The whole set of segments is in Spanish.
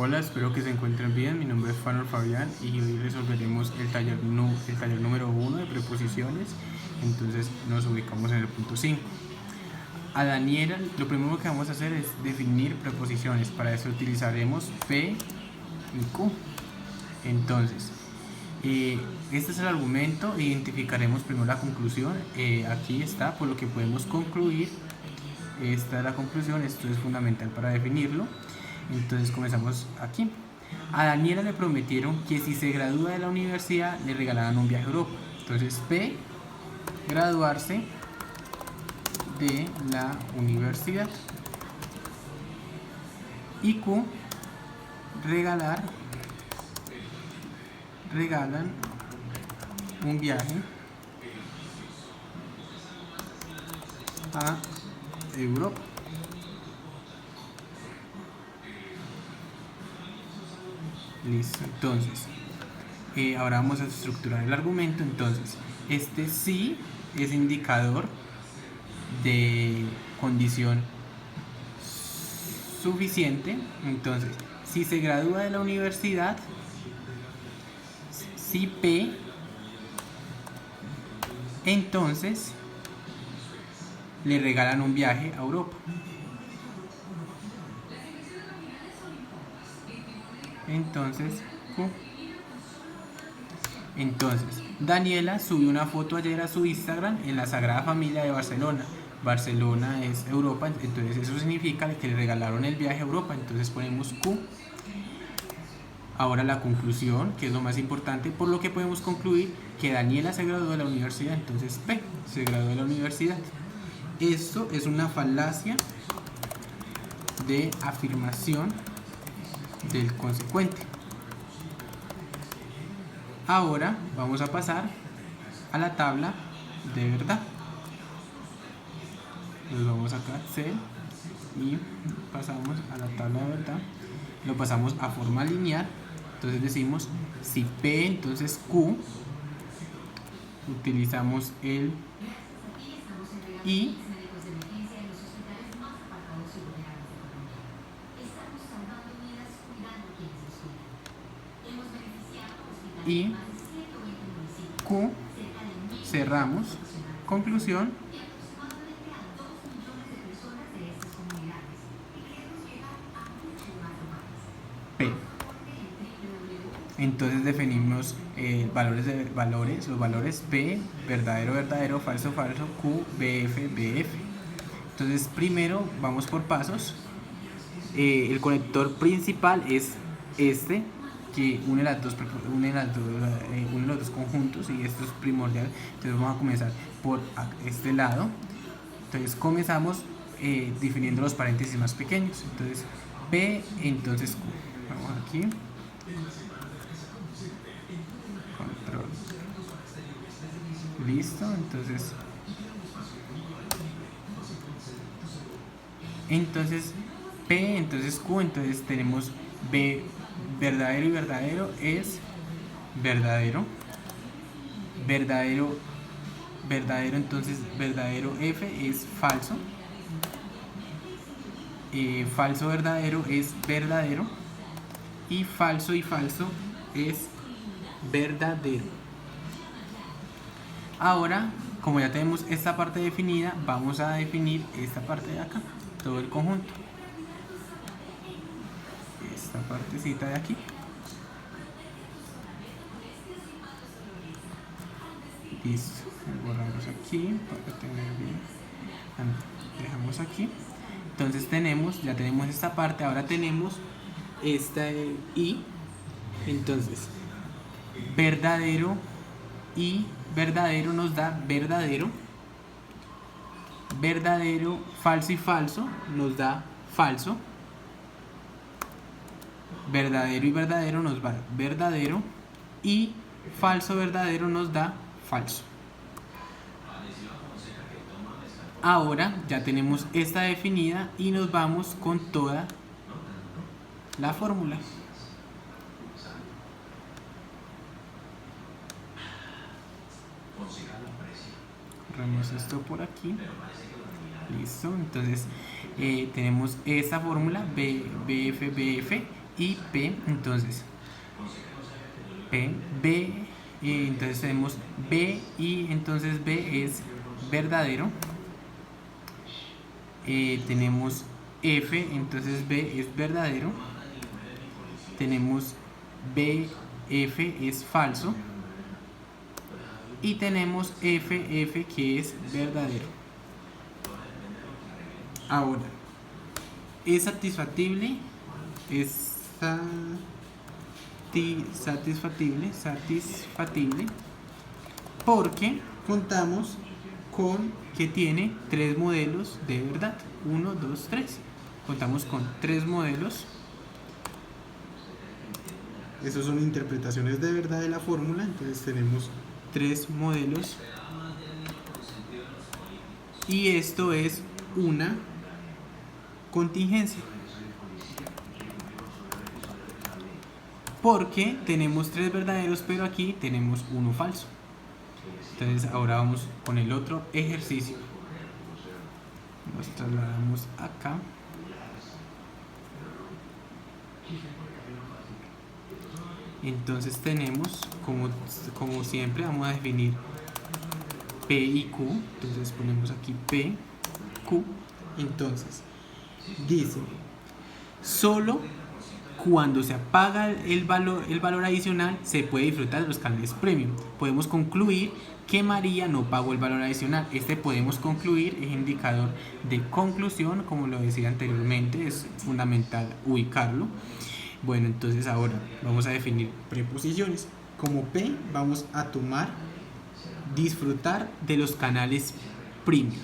Hola, espero que se encuentren bien. Mi nombre es Fanor Fabián y hoy resolveremos el taller número 1 de preposiciones. Entonces nos ubicamos en el punto 5. A Daniela lo primero que vamos a hacer es definir preposiciones. Para eso utilizaremos P y Q. Entonces, este es el argumento. Identificaremos primero la conclusión. Aquí está, por lo que podemos concluir. Esta es la conclusión, esto es fundamental para definirlo. Entonces comenzamos aquí. A Daniela le prometieron que si se gradúa de la universidad le regalaban un viaje a Europa. Entonces P, graduarse de la universidad. Y Q, regalan un viaje a Europa. Listo, entonces ahora vamos a estructurar el argumento. Entonces este sí es indicador de condición suficiente. Entonces, si se gradúa de la universidad, si P, entonces le regalan un viaje a Europa. Entonces Q. Entonces, Daniela subió una foto ayer a su Instagram en la Sagrada Familia de Barcelona. Barcelona es Europa, entonces eso significa que le regalaron el viaje a Europa. Entonces ponemos Q. Ahora la conclusión, que es lo más importante, por lo que podemos concluir que Daniela se graduó de la universidad. Entonces P, se graduó de la universidad. Esto es una falacia de afirmación del consecuente. Ahora vamos a pasar a la tabla de verdad. Nos vamos acá, C, y pasamos a la tabla de verdad. Lo pasamos a forma lineal. Entonces decimos, si P, entonces Q, utilizamos el I, y Q, cerramos, conclusión, P. Entonces definimos los valores P, verdadero, verdadero, falso, falso, Q, BF, BF. Entonces primero vamos por pasos. El conector principal es este, que une los dos conjuntos, y esto es primordial. Entonces vamos a comenzar por este lado. Entonces comenzamos definiendo los paréntesis más pequeños. Entonces P, entonces Q. Vamos aquí. Control. Listo, entonces P, entonces Q, entonces tenemos B, verdadero y verdadero es verdadero, verdadero, verdadero, entonces verdadero F es falso, falso verdadero es verdadero, y falso es verdadero. Ahora, como ya tenemos esta parte definida, vamos a definir esta parte de acá, todo el conjunto, esta partecita de aquí. Listo, borramos aquí para tener bien. Dejamos aquí. Entonces ya tenemos esta parte. Ahora tenemos esta I. Entonces verdadero y verdadero nos da verdadero, verdadero, falso y falso nos da falso, verdadero y verdadero nos da verdadero, y falso verdadero nos da falso. Ahora ya tenemos esta definida y nos vamos con toda la fórmula. Corremos esto por aquí. Listo, entonces tenemos esta fórmula BF, BF, y P. Entonces P, B, entonces tenemos B y entonces B es verdadero. Tenemos F, entonces B es verdadero. Tenemos B, F es falso. Y tenemos F, F que es verdadero. Ahora, ¿es satisfactible? Es satisfactible porque contamos con que tiene 3 modelos de verdad. 1, 2, 3. Contamos con 3 modelos. Esas son interpretaciones de verdad de la fórmula. Entonces tenemos 3 modelos. Y esto es una contingencia. Porque tenemos 3 verdaderos, pero aquí tenemos uno falso. Entonces ahora vamos con el otro ejercicio. Nos trasladamos acá. Entonces tenemos, como siempre, vamos a definir P y Q. Entonces ponemos aquí P, Q. Entonces dice, solo cuando se apaga el valor adicional se puede disfrutar de los canales premium. Podemos concluir que María no pagó el valor adicional. Podemos concluir, es indicador de conclusión, como lo decía anteriormente, es fundamental ubicarlo. Bueno, entonces ahora vamos a definir preposiciones. Como P vamos a tomar disfrutar de los canales premium.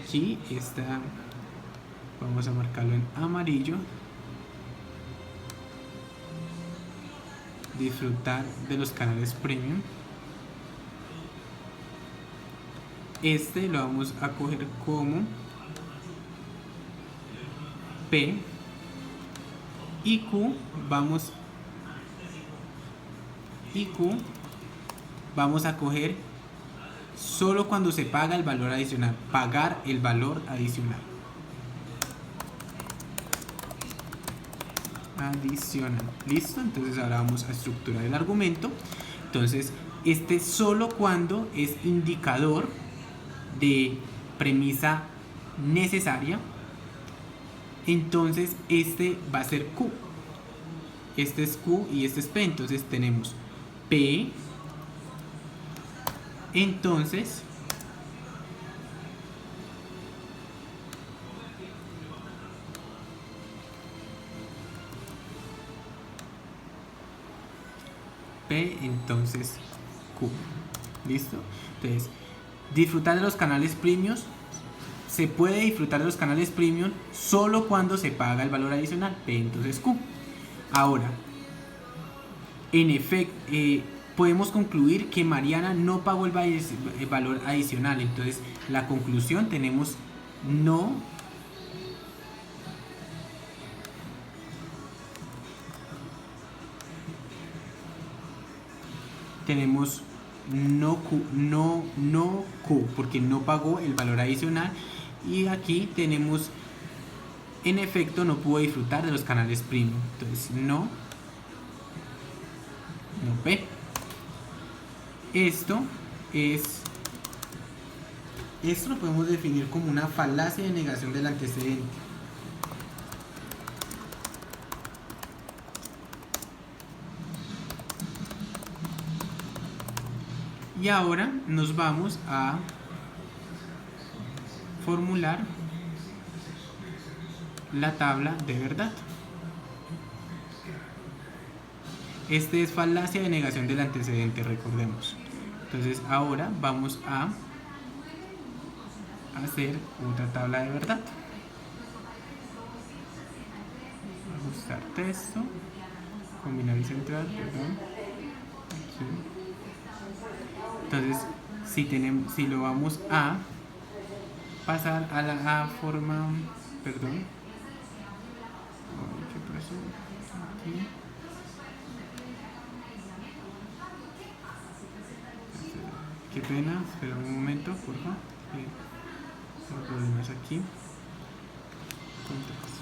Aquí está. Vamos a marcarlo en amarillo. Disfrutar de los canales premium. Lo vamos a coger como P. Y Q vamos a coger solo cuando se paga el valor adicional. Pagar el valor adicional. ¿Listo? Entonces ahora vamos a estructurar el argumento. Entonces solo cuando es indicador de premisa necesaria, entonces va a ser Q. Este es Q y este es P. Entonces tenemos P. Entonces P, entonces Q. ¿Listo? Entonces, disfrutar de los canales premium. Se puede disfrutar de los canales premium solo cuando se paga el valor adicional. P, entonces Q. Ahora, en efecto, podemos concluir que Mariana no pagó el valor adicional. Entonces, la conclusión tenemos no. Tenemos no Q, porque no pagó el valor adicional. Y aquí tenemos, en efecto, no pudo disfrutar de los canales premium. Entonces, no P. Esto lo podemos definir como una falacia de negación del antecedente. Y ahora nos vamos a formular la tabla de verdad. Es falacia de negación del antecedente, recordemos. Entonces ahora vamos a hacer otra tabla de verdad. Ajustar texto, combinar y centrar, perdón. Aquí. Entonces, si lo vamos a pasar a la forma, perdón. ¿Qué pasó? Aquí. Qué pena, espera un momento, por favor. Hay problemas aquí. Control C.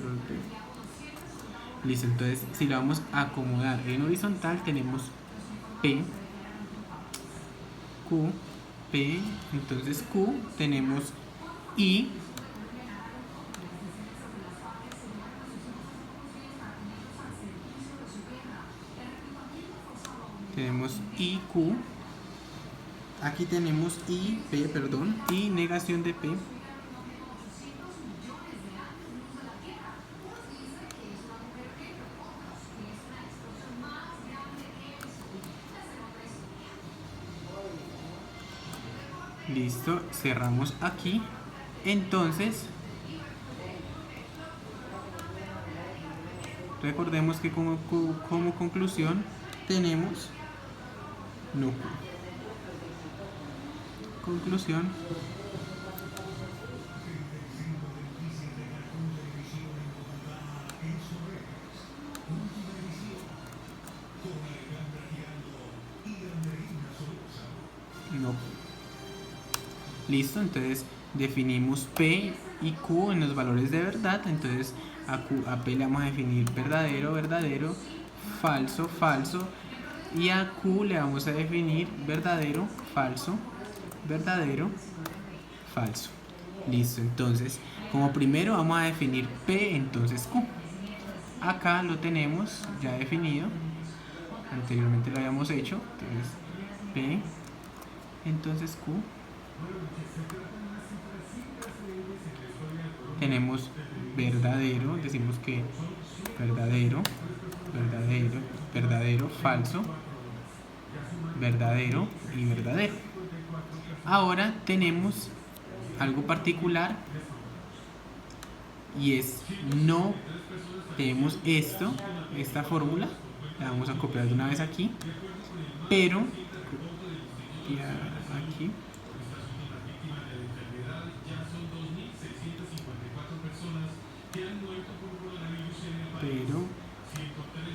control P. Listo, entonces si lo vamos a acomodar en horizontal tenemos P, Q, P, entonces Q, tenemos I, tenemos I, Q, aquí tenemos I, P, perdón, y negación de P. Listo, cerramos aquí. Entonces, recordemos que como conclusión tenemos no Q. Conclusión. No. Listo, entonces definimos P y Q en los valores de verdad. Entonces a P le vamos a definir verdadero, verdadero, falso, falso. Y a Q le vamos a definir verdadero, falso, verdadero, falso. Listo, entonces como primero vamos a definir P, entonces Q. Acá lo tenemos ya definido. Anteriormente lo habíamos hecho. Entonces P, entonces Q. Tenemos verdadero, decimos que verdadero, verdadero, verdadero, falso, verdadero y verdadero. Ahora tenemos algo particular y es no. Tenemos esta fórmula, la vamos a copiar de una vez aquí, pero aquí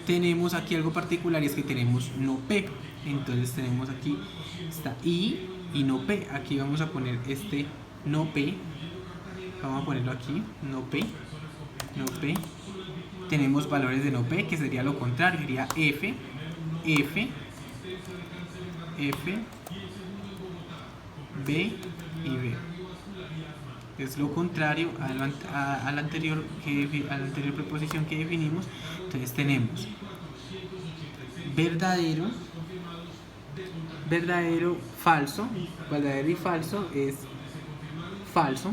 tenemos aquí algo particular y es que tenemos no P. Entonces tenemos aquí está I y no P. Aquí vamos a poner este no P. Vamos a ponerlo aquí, no P, no P. Tenemos valores de no P que sería lo contrario, sería F, F, F, B y B. Es lo contrario a la anterior preposición que definimos. Entonces tenemos verdadero, verdadero, falso. Verdadero y falso es falso.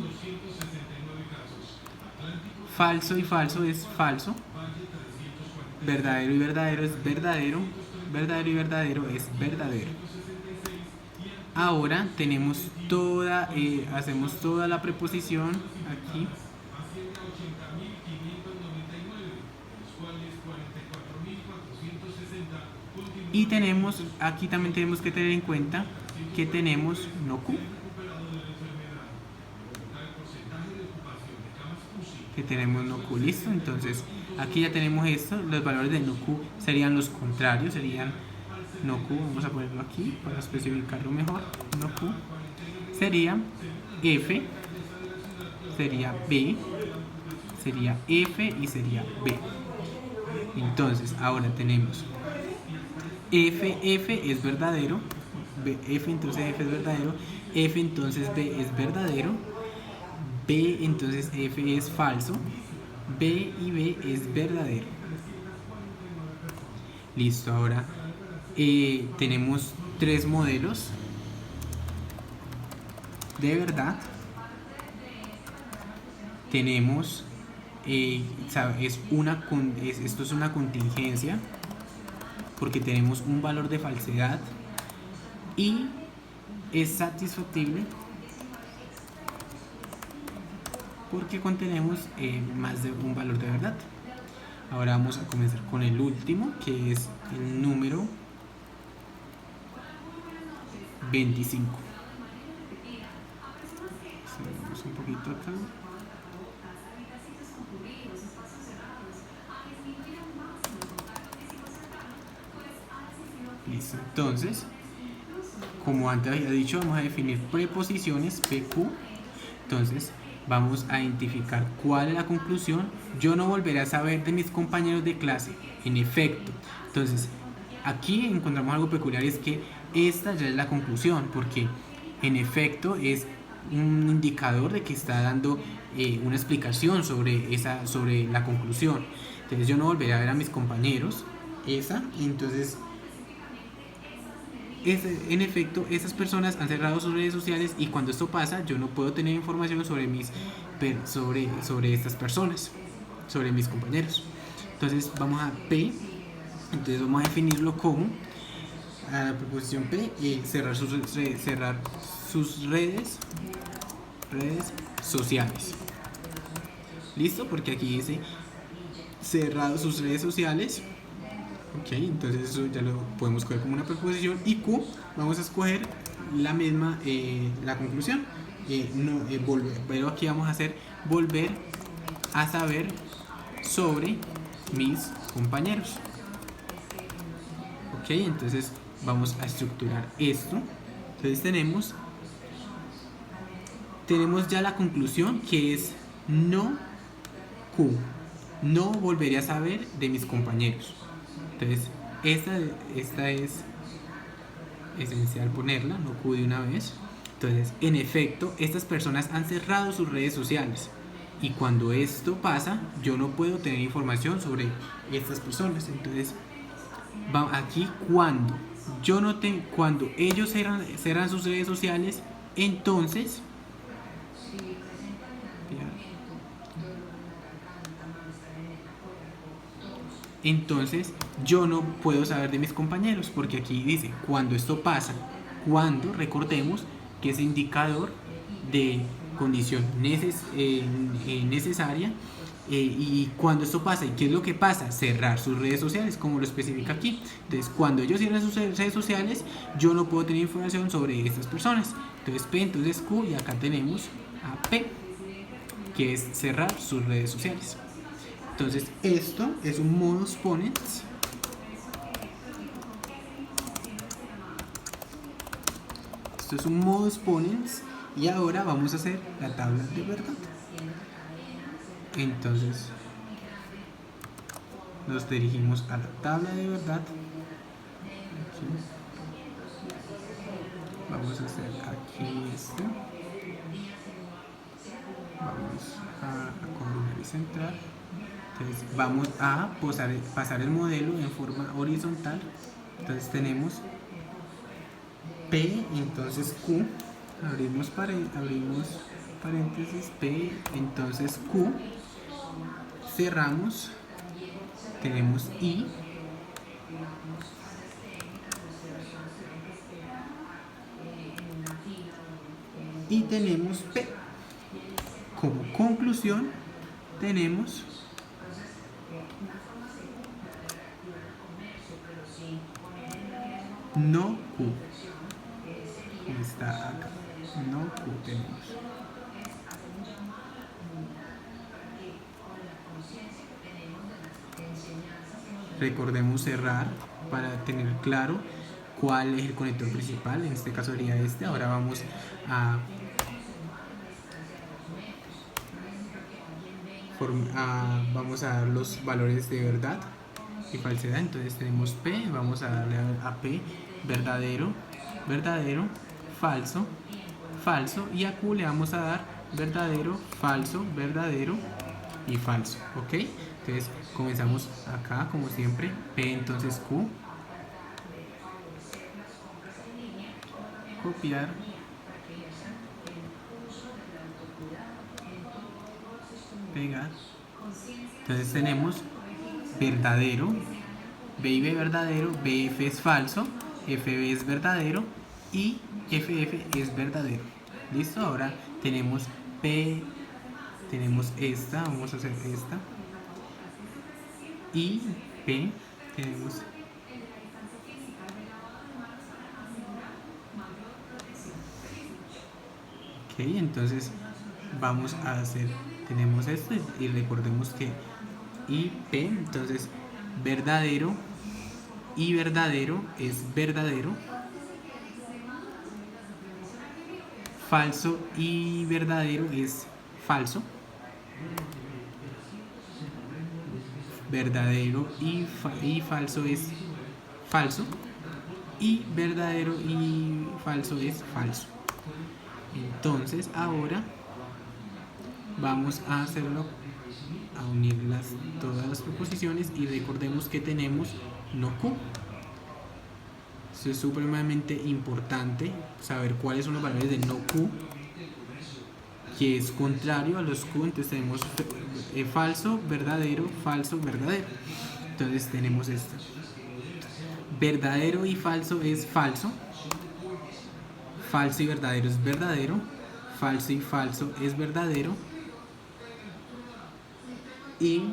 Falso y falso es falso. Verdadero y verdadero es verdadero. Verdadero y verdadero es verdadero. Ahora tenemos hacemos toda la preposición aquí. Y tenemos, aquí también tenemos que tener en cuenta que tenemos no Q. Que tenemos no Q, listo. Entonces aquí ya tenemos esto. Los valores de no Q serían los contrarios, serían no Q, vamos a ponerlo aquí para especificarlo mejor. No Q sería F, sería B, sería F y sería B. Entonces ahora tenemos F es verdadero, F entonces F es verdadero, F entonces B es verdadero, B entonces F es falso, B y B es verdadero. Listo, ahora tenemos tres modelos de verdad. Tenemos esto es una contingencia porque tenemos un valor de falsedad y es satisfactible porque contenemos más de un valor de verdad. Ahora vamos a comenzar con el último, que es el número 25. Seguimos un poquito acá. Listo, entonces, como antes había dicho, vamos a definir preposiciones PQ. Entonces, vamos a identificar cuál es la conclusión. Yo no volveré a saber de mis compañeros de clase, en efecto. Entonces, aquí encontramos algo peculiar, es que esta ya es la conclusión, porque en efecto es un indicador de que está dando una explicación sobre la conclusión. Entonces yo no volveré a ver a mis compañeros, entonces en efecto esas personas han cerrado sus redes sociales, y cuando esto pasa yo no puedo tener información sobre estas personas, sobre mis compañeros. Entonces vamos a P, entonces vamos a definirlo como a la preposición P, cerrar sus redes sociales. ¿Listo? Porque aquí dice cerrado sus redes sociales. Ok, entonces eso ya lo podemos coger como una preposición. Y Q, vamos a escoger la misma, la conclusión. Volver. Pero aquí vamos a hacer volver a saber sobre mis compañeros. Ok, entonces vamos a estructurar esto. Entonces tenemos ya la conclusión, que es no Q. No volveré a saber de mis compañeros. Entonces esta es esencial ponerla, no Q de una vez. Entonces, en efecto, estas personas han cerrado sus redes sociales, y cuando esto pasa yo no puedo tener información sobre estas personas. Entonces aquí cuando ellos cerran sus redes sociales, entonces yo no puedo saber de mis compañeros, porque aquí dice cuando esto pasa, cuando, recordemos que es indicador de condición necesaria, y cuando esto pasa, ¿y qué es lo que pasa? Cerrar sus redes sociales, como lo especifica aquí. Entonces cuando ellos cierran sus redes sociales, yo no puedo tener información sobre estas personas. Entonces P, entonces Q, y acá tenemos a P, que es cerrar sus redes sociales. Entonces esto es un modus ponens. Esto es un modus ponens, y ahora vamos a hacer la tabla de verdad. Entonces nos dirigimos a la tabla de verdad. Aquí. Vamos a hacer aquí esto. Vamos a combinar y centrar. Entonces vamos a pasar el modelo en forma horizontal. Entonces tenemos P, entonces Q, abrimos paréntesis, P, entonces Q, cerramos, tenemos I, y tenemos P. Como conclusión tenemos no Q. Está acá. No Q tenemos. Recordemos cerrar para tener claro cuál es el conector principal. En este caso sería este. Ahora vamos vamos a dar los valores de verdad y falsedad. Entonces tenemos P, vamos a darle a P verdadero, verdadero, falso, falso, y a Q le vamos a dar verdadero, falso, verdadero y falso. Ok, entonces comenzamos acá como siempre. P, entonces Q, copiar, pegar. Entonces tenemos verdadero, B y B verdadero, BF es falso, FB es verdadero y FF es verdadero. ¿Listo? Ahora tenemos P, tenemos esta, vamos a hacer esta, y P, tenemos ok, entonces vamos a hacer, tenemos esto, y recordemos que I, P, entonces verdadero y verdadero es verdadero, falso y verdadero es falso, verdadero y falso es falso, y verdadero y falso es falso. Entonces ahora vamos a hacerlo, a unir todas las proposiciones, y recordemos que tenemos no Q. Eso es supremamente importante, saber cuáles son los valores de no Q, que es contrario a los Q. Entonces tenemos falso, verdadero, falso, verdadero. Entonces tenemos esto. Verdadero y falso es falso. Falso y verdadero es verdadero. Falso y falso es verdadero. Y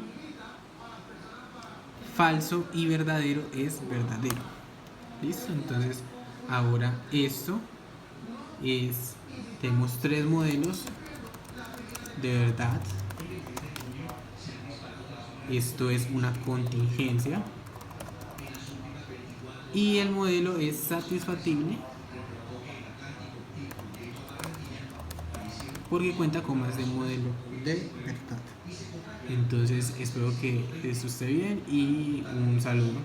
falso y verdadero es verdadero. ¿Listo? Entonces ahora esto es, tenemos tres modelos de verdad. Esto es una contingencia y el modelo es satisfactible porque cuenta con más de un modelo de verdad. Entonces espero que esto esté bien y un saludo.